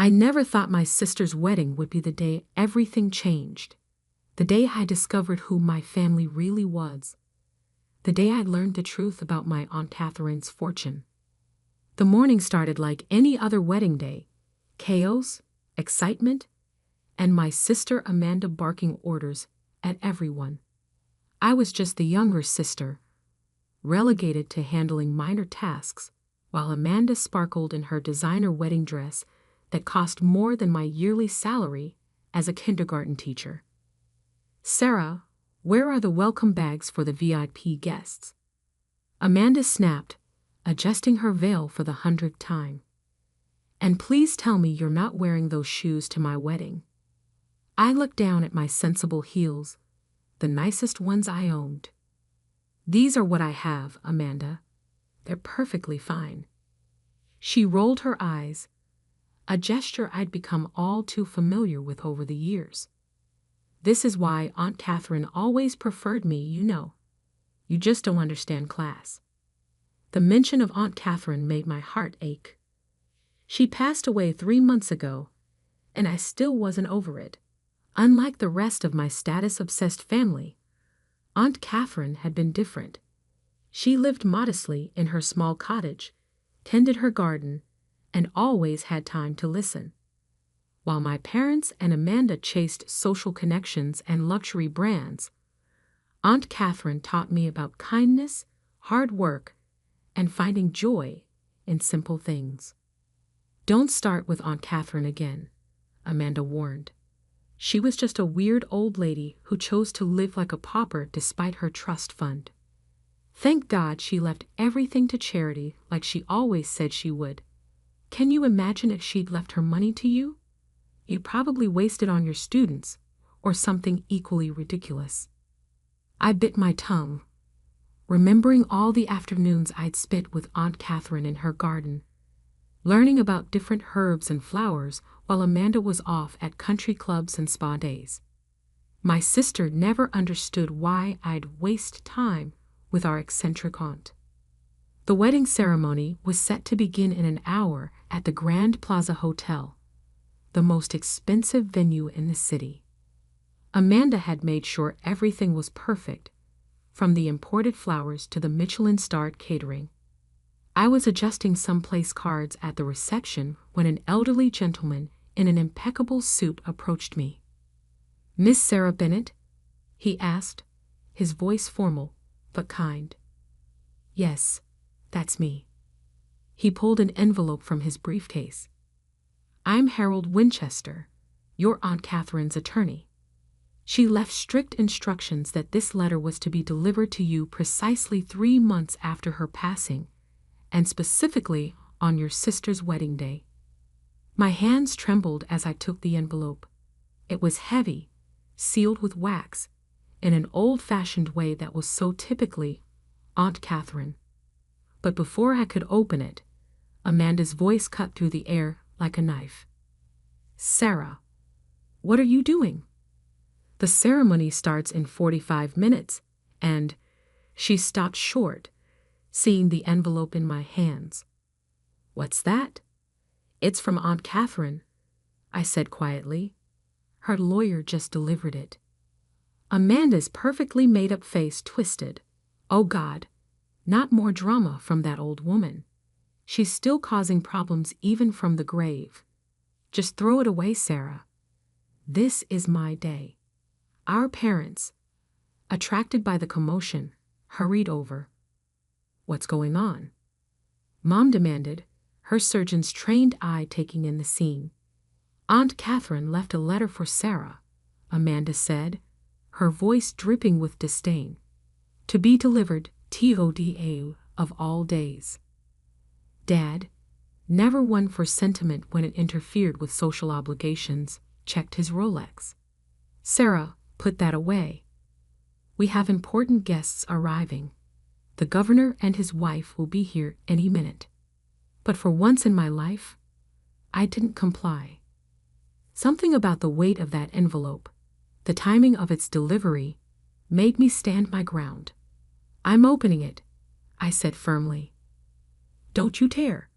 I never thought my sister's wedding would be the day everything changed. The day I discovered who my family really was. The day I learned the truth about my Aunt Catherine's fortune. The morning started like any other wedding day. Chaos, excitement, and my sister Amanda barking orders at everyone. I was just the younger sister, relegated to handling minor tasks, while Amanda sparkled in her designer wedding dress that cost more than my yearly salary as a kindergarten teacher. "Sarah, where are the welcome bags for the VIP guests?" Amanda snapped, adjusting her veil for the 100th time. "And please tell me you're not wearing those shoes to my wedding." I looked down at my sensible heels, the nicest ones I owned. "These are what I have, Amanda. They're perfectly fine." She rolled her eyes, a gesture I'd become all too familiar with over the years. "This is why Aunt Catherine always preferred me, you know. You just don't understand class." The mention of Aunt Catherine made my heart ache. She passed away 3 months ago, and I still wasn't over it. Unlike the rest of my status-obsessed family, Aunt Catherine had been different. She lived modestly in her small cottage, tended her garden, and always had time to listen. While my parents and Amanda chased social connections and luxury brands, Aunt Catherine taught me about kindness, hard work, and finding joy in simple things. "Don't start with Aunt Catherine again," Amanda warned. "She was just a weird old lady who chose to live like a pauper despite her trust fund. Thank God she left everything to charity like she always said she would. Can you imagine if she'd left her money to you? You'd probably waste it on your students, or something equally ridiculous." I bit my tongue, remembering all the afternoons I'd spent with Aunt Catherine in her garden, learning about different herbs and flowers while Amanda was off at country clubs and spa days. My sister never understood why I'd waste time with our eccentric aunt. The wedding ceremony was set to begin in an hour at the Grand Plaza Hotel, the most expensive venue in the city. Amanda had made sure everything was perfect, from the imported flowers to the Michelin-starred catering. I was adjusting some place cards at the reception when an elderly gentleman in an impeccable suit approached me. "Miss Sarah Bennett?" he asked, his voice formal but kind. "Yes, that's me." He pulled an envelope from his briefcase. "I'm Harold Winchester, your Aunt Catherine's attorney. She left strict instructions that this letter was to be delivered to you precisely 3 months after her passing, and specifically on your sister's wedding day." My hands trembled as I took the envelope. It was heavy, sealed with wax, in an old-fashioned way that was so typically Aunt Catherine. But before I could open it, Amanda's voice cut through the air like a knife. "Sarah, what are you doing? The ceremony starts in 45 minutes, and—" She stopped short, seeing the envelope in my hands. "What's that?" "It's from Aunt Catherine," I said quietly. "Her lawyer just delivered it." Amanda's perfectly made-up face twisted. Oh God, not more drama from that old woman. She's still causing problems even from the grave. Just throw it away, Sarah. This is my day. Our parents, attracted by the commotion, hurried over. "What's going on?" Mom demanded, her surgeon's trained eye taking in the scene. "Aunt Catherine left a letter for Sarah," Amanda said, her voice dripping with disdain. "To be delivered TODA of all days." Dad, never one for sentiment when it interfered with social obligations, checked his Rolex. "Sarah, put that away. We have important guests arriving. The governor and his wife will be here any minute." But for once in my life, I didn't comply. Something about the weight of that envelope, the timing of its delivery, made me stand my ground. "I'm opening it," I said firmly. "Don't you dare."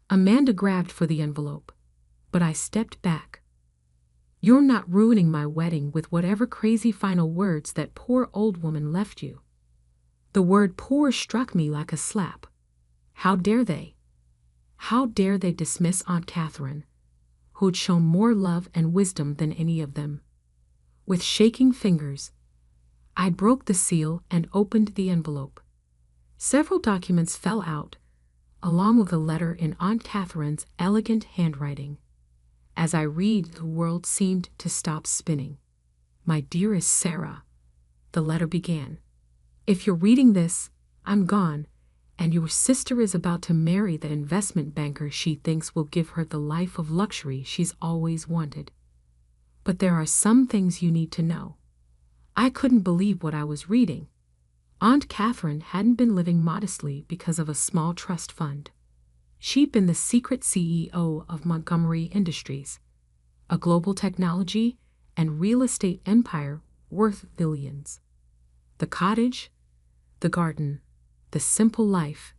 Amanda grabbed for the envelope, but I stepped back. You're not ruining my wedding with whatever crazy final words that poor old woman left you. The word poor struck me like a slap. How dare they? How dare they dismiss Aunt Catherine, who'd shown more love and wisdom than any of them? With shaking fingers, I broke the seal and opened the envelope. Several documents fell out, along with a letter in Aunt Catherine's elegant handwriting. As I read, the world seemed to stop spinning. My dearest Sarah, the letter began. If you're reading this, I'm gone, and your sister is about to marry the investment banker she thinks will give her the life of luxury she's always wanted. But there are some things you need to know. I couldn't believe what I was reading. Aunt Catherine hadn't been living modestly because of a small trust fund. She'd been the secret CEO of Montgomery Industries, a global technology and real estate empire worth billions. The cottage, the garden, the simple life,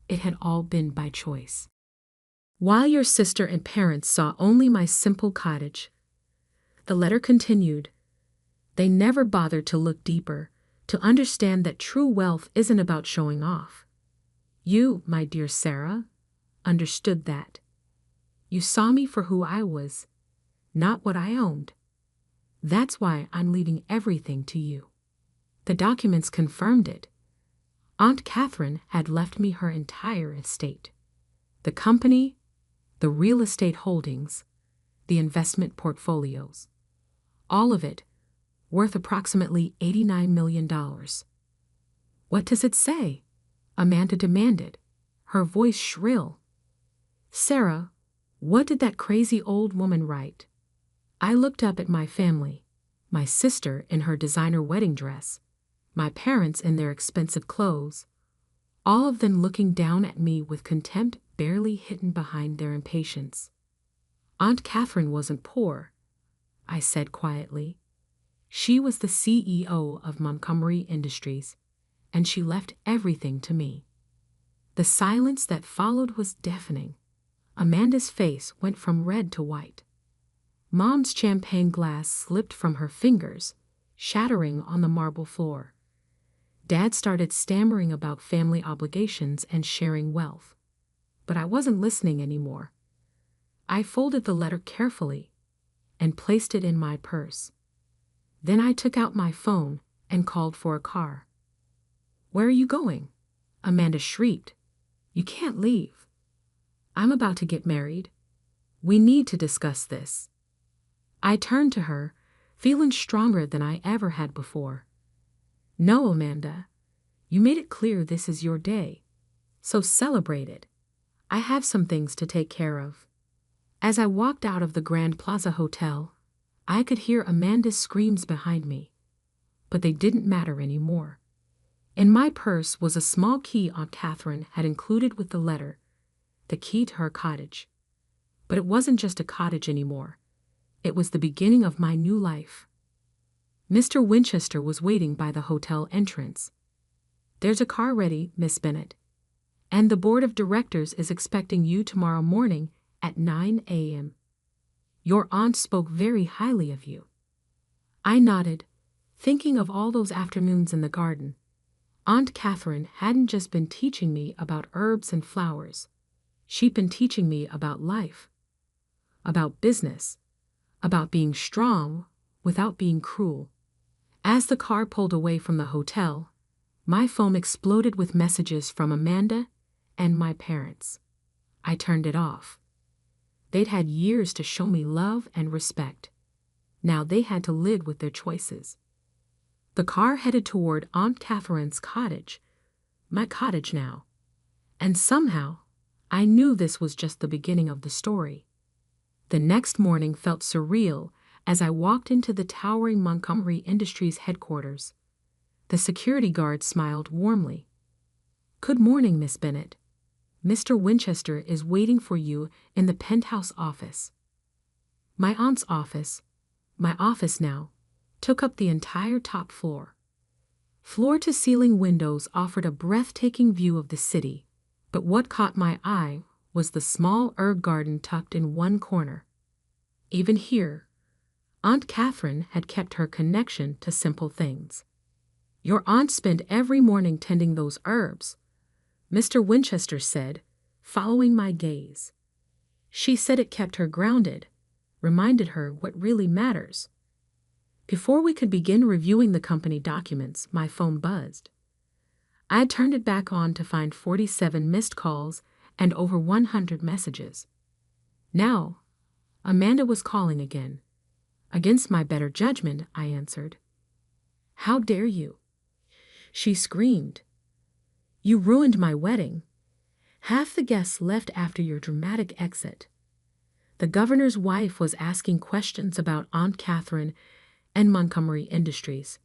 it had all been by choice. While your sister and parents saw only my simple cottage, the letter continued, they never bothered to look deeper, to understand that true wealth isn't about showing off. You, my dear Sarah, understood that. You saw me for who I was, not what I owned. That's why I'm leaving everything to you. The documents confirmed it. Aunt Catherine had left me her entire estate. The company, the real estate holdings, the investment portfolios. All of it, worth approximately $89 million. What does it say? Amanda demanded, her voice shrill. Sarah, what did that crazy old woman write? I looked up at my family, my sister in her designer wedding dress, my parents in their expensive clothes, all of them looking down at me with contempt barely hidden behind their impatience. Aunt Catherine wasn't poor, I said quietly. She was the CEO of Montgomery Industries, and she left everything to me. The silence that followed was deafening. Amanda's face went from red to white. Mom's champagne glass slipped from her fingers, shattering on the marble floor. Dad started stammering about family obligations and sharing wealth. But I wasn't listening anymore. I folded the letter carefully and placed it in my purse. Then I took out my phone and called for a car. Where are you going? Amanda shrieked. You can't leave. I'm about to get married. We need to discuss this. I turned to her, feeling stronger than I ever had before. No, Amanda. You made it clear this is your day. So celebrate it. I have some things to take care of. As I walked out of the Grand Plaza Hotel, I could hear Amanda's screams behind me. But they didn't matter anymore. In my purse was a small key Aunt Catherine had included with the letter, the key to her cottage. But it wasn't just a cottage anymore. It was the beginning of my new life. Mr. Winchester was waiting by the hotel entrance. There's a car ready, Miss Bennet. And the board of directors is expecting you tomorrow morning at 9 a.m. Your aunt spoke very highly of you. I nodded, thinking of all those afternoons in the garden. Aunt Catherine hadn't just been teaching me about herbs and flowers. She'd been teaching me about life, about business, about being strong without being cruel. As the car pulled away from the hotel, my phone exploded with messages from Amanda and my parents. I turned it off. They'd had years to show me love and respect. Now they had to live with their choices. The car headed toward Aunt Catherine's cottage, my cottage now. And somehow, I knew this was just the beginning of the story. The next morning felt surreal as I walked into the towering Montgomery Industries headquarters. The security guard smiled warmly. Good morning, Miss Bennet. Mr. Winchester is waiting for you in the penthouse office. My aunt's office, my office now, took up the entire top floor. Floor-to-ceiling windows offered a breathtaking view of the city, but what caught my eye was the small herb garden tucked in one corner. Even here, Aunt Catherine had kept her connection to simple things. "Your aunt spent every morning tending those herbs," Mr. Winchester said, following my gaze. "She said it kept her grounded, reminded her what really matters." Before we could begin reviewing the company documents, my phone buzzed. I had turned it back on to find 47 missed calls and over 100 messages. Now, Amanda was calling again. Against my better judgment, I answered. "How dare you?" she screamed. "You ruined my wedding. Half the guests left after your dramatic exit. The governor's wife was asking questions about Aunt Catherine and Montgomery Industries.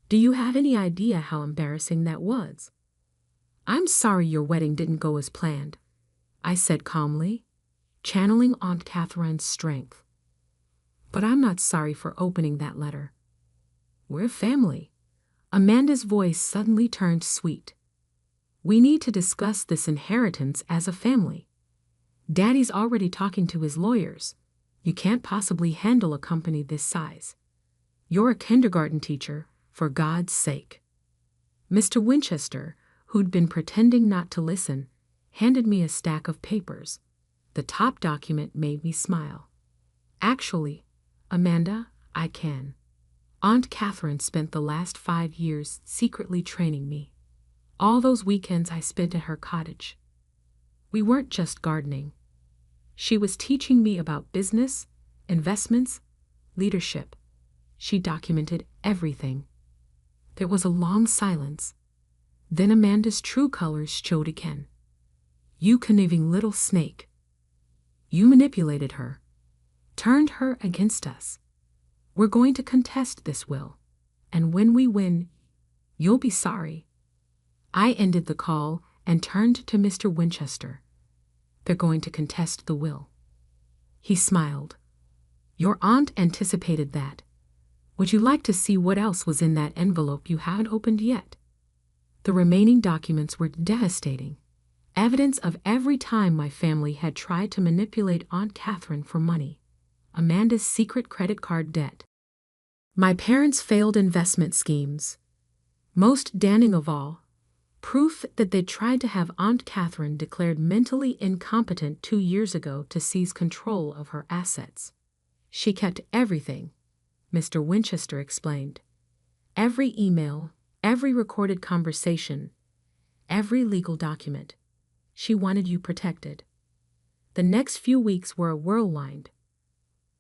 Do you have any idea how embarrassing that was?" "I'm sorry your wedding didn't go as planned," I said calmly, channeling Aunt Catherine's strength. "But I'm not sorry for opening that letter. We're family." Amanda's voice suddenly turned sweet. "We need to discuss this inheritance as a family. Daddy's already talking to his lawyers. You can't possibly handle a company this size. You're a kindergarten teacher, for God's sake." Mr. Winchester, who'd been pretending not to listen, handed me a stack of papers. The top document made me smile. "Actually, Amanda, I can. Aunt Catherine spent the last 5 years secretly training me. All those weekends I spent at her cottage. We weren't just gardening. She was teaching me about business, investments, leadership. She documented everything." There was a long silence. Then Amanda's true colors showed again. "You conniving little snake. You manipulated her, turned her against us. We're going to contest this will, and when we win, you'll be sorry." I ended the call and turned to Mr. Winchester. "They're going to contest the will." He smiled. "Your aunt anticipated that. Would you like to see what else was in that envelope you haven't opened yet?" The remaining documents were devastating. Evidence of every time my family had tried to manipulate Aunt Catherine for money. Amanda's secret credit card debt. My parents' failed investment schemes. Most damning of all, proof that they tried to have Aunt Catherine declared mentally incompetent 2 years ago to seize control of her assets. "She kept everything," Mr. Winchester explained. "Every email, every recorded conversation, every legal document. She wanted you protected." The next few weeks were a whirlwind.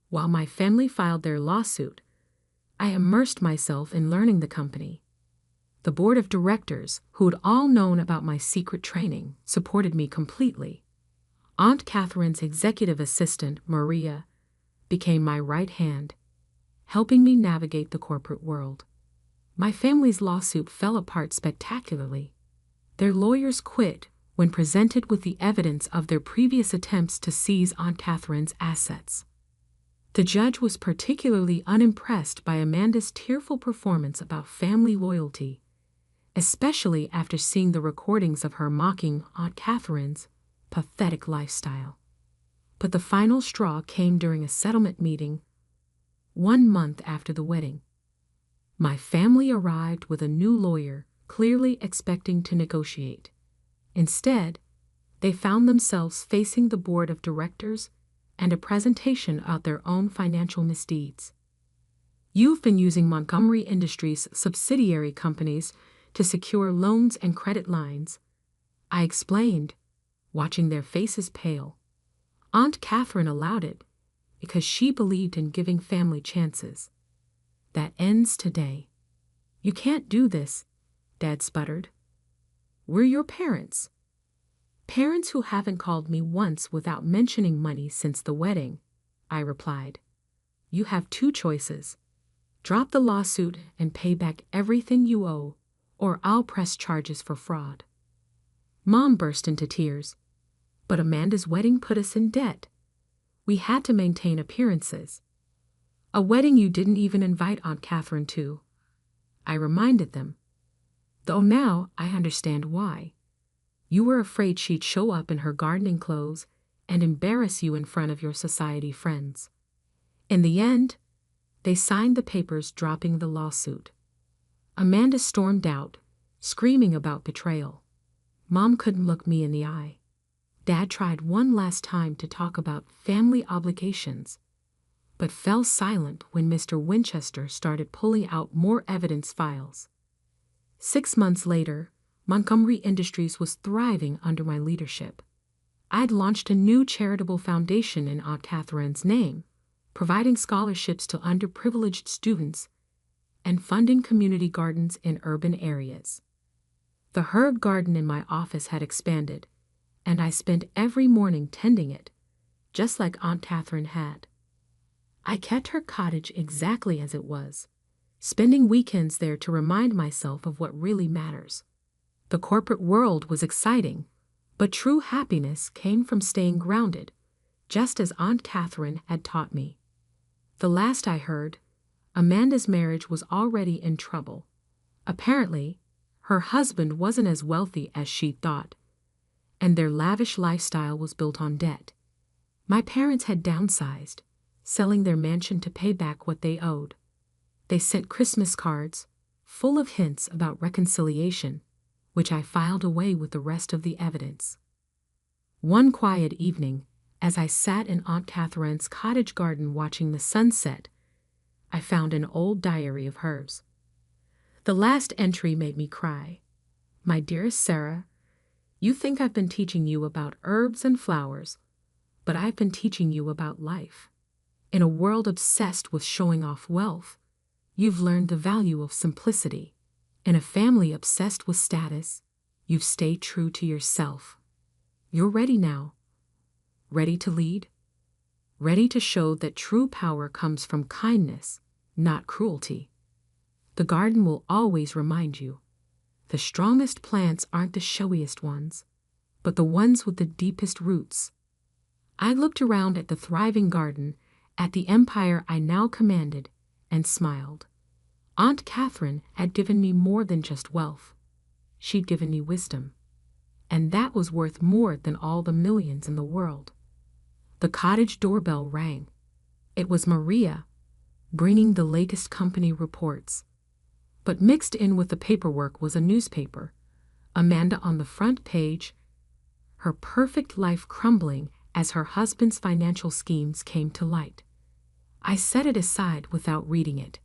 While my family filed their lawsuit, I immersed myself in learning the company. The board of directors, who'd all known about my secret training, supported me completely. Aunt Catherine's executive assistant, Maria, became my right hand, helping me navigate the corporate world. My family's lawsuit fell apart spectacularly. Their lawyers quit when presented with the evidence of their previous attempts to seize Aunt Catherine's assets. The judge was particularly unimpressed by Amanda's tearful performance about family loyalty, especially after seeing the recordings of her mocking Aunt Catherine's pathetic lifestyle. But the final straw came during a settlement meeting 1 month after the wedding. My family arrived with a new lawyer, clearly expecting to negotiate. Instead, they found themselves facing the board of directors and a presentation of their own financial misdeeds. "You've been using Montgomery Industries' subsidiary companies to secure loans and credit lines," I explained, watching their faces pale. "Aunt Catherine allowed it because she believed in giving family chances. That ends today." "You can't do this," Dad sputtered. "We're your parents." "Parents who haven't called me once without mentioning money since the wedding," I replied. "You have 2 choices. Drop the lawsuit and pay back everything you owe, or I'll press charges for fraud." Mom burst into tears. "But Amanda's wedding put us in debt. We had to maintain appearances." "A wedding you didn't even invite Aunt Catherine to," I reminded them. "Though now I understand why. You were afraid she'd show up in her gardening clothes and embarrass you in front of your society friends." In the end, they signed the papers dropping the lawsuit. Amanda stormed out, screaming about betrayal. Mom couldn't look me in the eye. Dad tried one last time to talk about family obligations, but fell silent when Mr. Winchester started pulling out more evidence files. 6 months later, Montgomery Industries was thriving under my leadership. I'd launched a new charitable foundation in Aunt Catherine's name, providing scholarships to underprivileged students and funding community gardens in urban areas. The herb garden in my office had expanded, and I spent every morning tending it, just like Aunt Catherine had. I kept her cottage exactly as it was, spending weekends there to remind myself of what really matters. The corporate world was exciting, but true happiness came from staying grounded, just as Aunt Catherine had taught me. The last I heard, Amanda's marriage was already in trouble. Apparently, her husband wasn't as wealthy as she thought, and their lavish lifestyle was built on debt. My parents had downsized, selling their mansion to pay back what they owed. They sent Christmas cards, full of hints about reconciliation, which I filed away with the rest of the evidence. One quiet evening, as I sat in Aunt Catherine's cottage garden watching the sunset, I found an old diary of hers. The last entry made me cry. "My dearest Sarah, you think I've been teaching you about herbs and flowers, but I've been teaching you about life. In a world obsessed with showing off wealth, you've learned the value of simplicity. In a family obsessed with status, you've stayed true to yourself. You're ready now. Ready to lead. Ready to show that true power comes from kindness, not cruelty. The garden will always remind you. The strongest plants aren't the showiest ones, but the ones with the deepest roots." I looked around at the thriving garden, at the empire I now commanded, and smiled. Aunt Catherine had given me more than just wealth. She'd given me wisdom. And that was worth more than all the millions in the world. The cottage doorbell rang. It was Maria, bringing the latest company reports. But mixed in with the paperwork was a newspaper, Amanda on the front page, her perfect life crumbling as her husband's financial schemes came to light. I set it aside without reading it.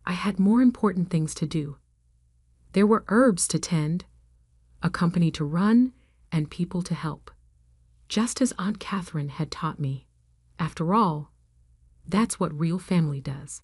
I had more important things to do. There were herbs to tend, a company to run, and people to help, just as Aunt Catherine had taught me. After all, that's what real family does.